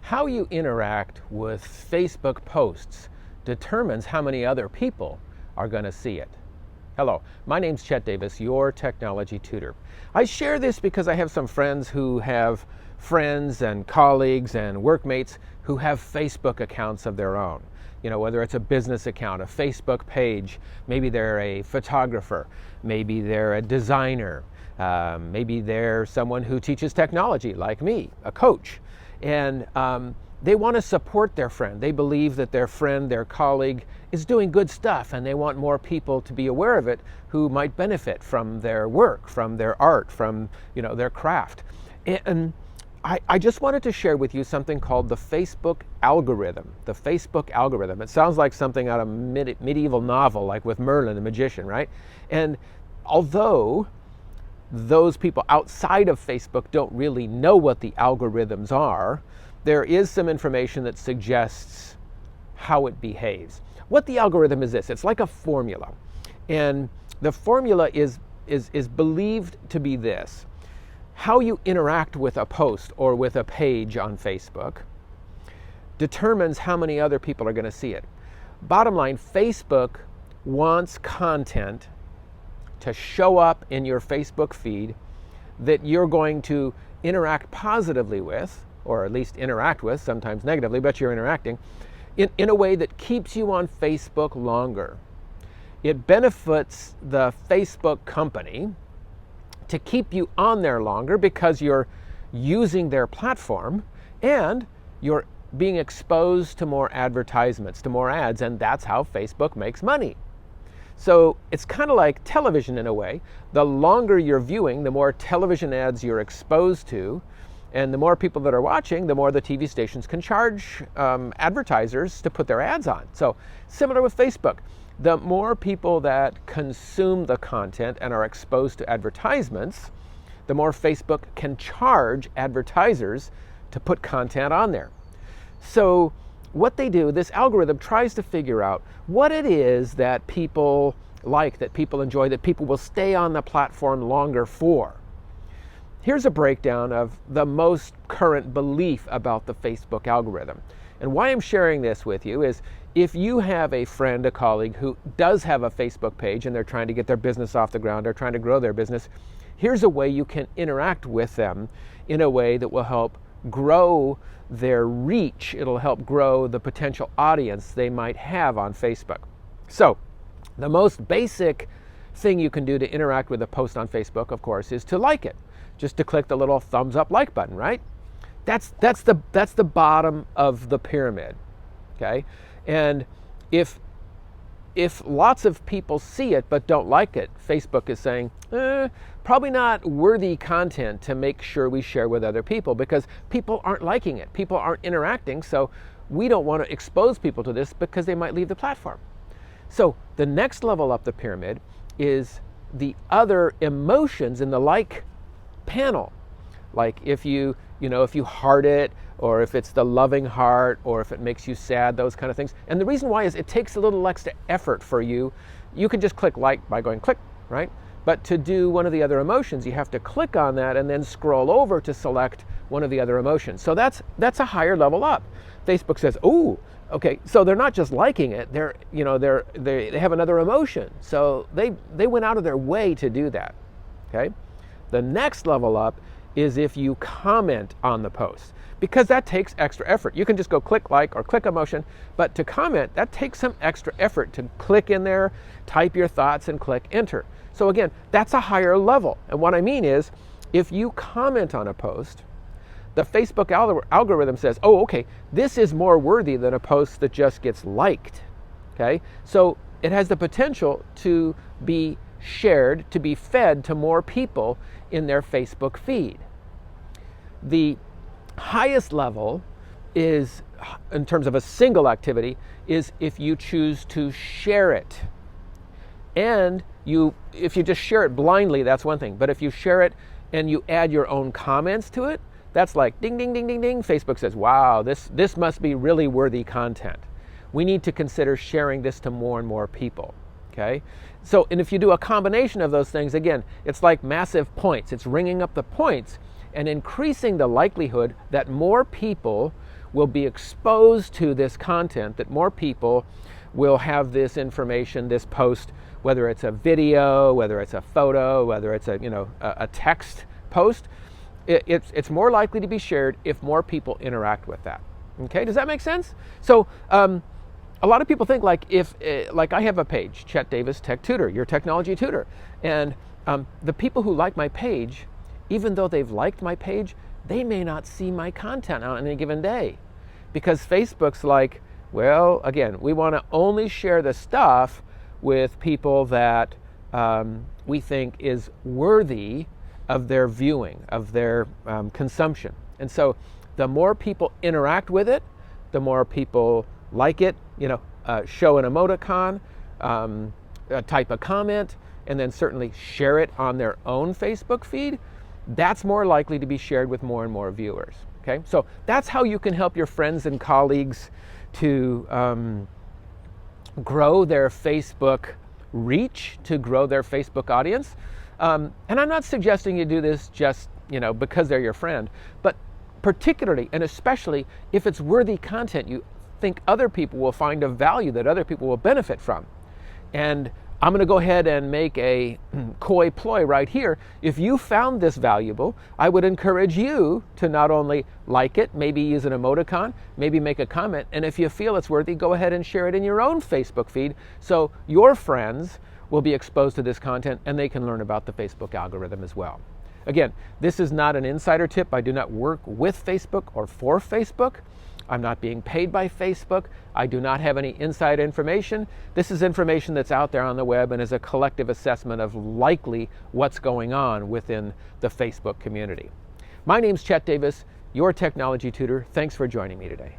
How you interact with Facebook posts determines how many other people are going to see it. Hello, my name's Chet Davis, your technology tutor. I share this because I have some friends who have friends and colleagues and workmates who have Facebook accounts of their own. You know, whether it's a business account, a Facebook page, maybe they're a photographer, maybe they're a designer, maybe they're someone who teaches technology like me, a coach. And they want to support their friend. They believe that their friend, their colleague, is doing good stuff, and they want more people to be aware of it who might benefit from their work, from their art, from their craft. And I just wanted to share with you something called the Facebook algorithm. The Facebook algorithm. It sounds like something out of a medieval novel, like with Merlin the magician, right? And although those people outside of Facebook don't really know what the algorithms are, there is some information that suggests how it behaves. What the algorithm is this: it's like a formula. And the formula is believed to be this: how you interact with a post or with a page on Facebook determines how many other people are going to see it. Bottom line, Facebook wants content to show up in your Facebook feed that you're going to interact positively with, or at least interact with, sometimes negatively, but you're interacting, in a way that keeps you on Facebook longer. It benefits the Facebook company to keep you on there longer because you're using their platform and you're being exposed to more advertisements, to more ads, and that's how Facebook makes money. So it's kind of like television in a way. The longer you're viewing, the more television ads you're exposed to, and the more people that are watching, the more the TV stations can charge advertisers to put their ads on. So similar with Facebook. The more people that consume the content and are exposed to advertisements, the more Facebook can charge advertisers to put content on there. So what they do, this algorithm tries to figure out what it is that people like, that people enjoy, that people will stay on the platform longer for. Here's a breakdown of the most current belief about the Facebook algorithm. And why I'm sharing this with you is if you have a friend, a colleague who does have a Facebook page and they're trying to get their business off the ground or trying to grow their business, here's a way you can interact with them in a way that will help grow their reach. It'll help grow the potential audience they might have on Facebook. So the most basic thing you can do to interact with a post on Facebook, of course, is to like it. Just to click the little thumbs up like button, right? That's the bottom of the pyramid, okay? And if lots of people see it but don't like it, Facebook is saying, probably not worthy content to make sure we share with other people because people aren't liking it. People aren't interacting, so we don't want to expose people to this because they might leave the platform. So the next level up the pyramid is the other emotions in the like panel. Like if you heart it, or if it's the loving heart, or if it makes you sad, those kind of things. And the reason why is it takes a little extra effort for you. You can just click like by going click, right? But to do one of the other emotions, you have to click on that and then scroll over to select one of the other emotions. So that's a higher level up. Facebook says, "Ooh, okay, so they're not just liking it, they have another emotion." So they went out of their way to do that. Okay? The next level up is if you comment on the post, because that takes extra effort. You can just go click like or click emotion, but to comment, that takes some extra effort to click in there, type your thoughts, and click enter. So again, that's a higher level. And what I mean is, if you comment on a post, the Facebook algorithm says, "Oh, okay, this is more worthy than a post that just gets liked." Okay? So it has the potential to be shared, to be fed to more people in their Facebook feed. The highest level is, in terms of a single activity, is if you choose to share it. And if you just share it blindly, that's one thing. But if you share it and you add your own comments to it, that's like ding, ding, ding, ding, ding. Facebook says, "Wow, this must be really worthy content. We need to consider sharing this to more and more people." Okay? So, and if you do a combination of those things, again, it's like massive points. It's ringing up the points and increasing the likelihood that more people will be exposed to this content, that more people will have this information, this post, whether it's a video, whether it's a photo, whether it's a text post, it's more likely to be shared if more people interact with that. Okay, does that make sense? So a lot of people think like like I have a page, Chet Davis Tech Tutor, your technology tutor, and the people who like my page, even though they've liked my page, they may not see my content on any given day, because Facebook's like, well, again, we want to only share the stuff with people that we think is worthy of their viewing, of their consumption. And so the more people interact with it, the more people like it, show an emoticon, type a comment, and then certainly share it on their own Facebook feed, that's more likely to be shared with more and more viewers. Okay, so that's how you can help your friends and colleagues to grow their Facebook reach, to grow their Facebook audience. And I'm not suggesting you do this just because they're your friend, but particularly and especially if it's worthy content you think other people will find of value, that other people will benefit from. And I'm going to go ahead and make a coy ploy right here. If you found this valuable, I would encourage you to not only like it, maybe use an emoticon, maybe make a comment, and if you feel it's worthy, go ahead and share it in your own Facebook feed so your friends will be exposed to this content and they can learn about the Facebook algorithm as well. Again, this is not an insider tip. I do not work with Facebook or for Facebook. I'm not being paid by Facebook. I do not have any inside information. This is information that's out there on the web and is a collective assessment of likely what's going on within the Facebook community. My name's Chet Davis, your technology tutor. Thanks for joining me today.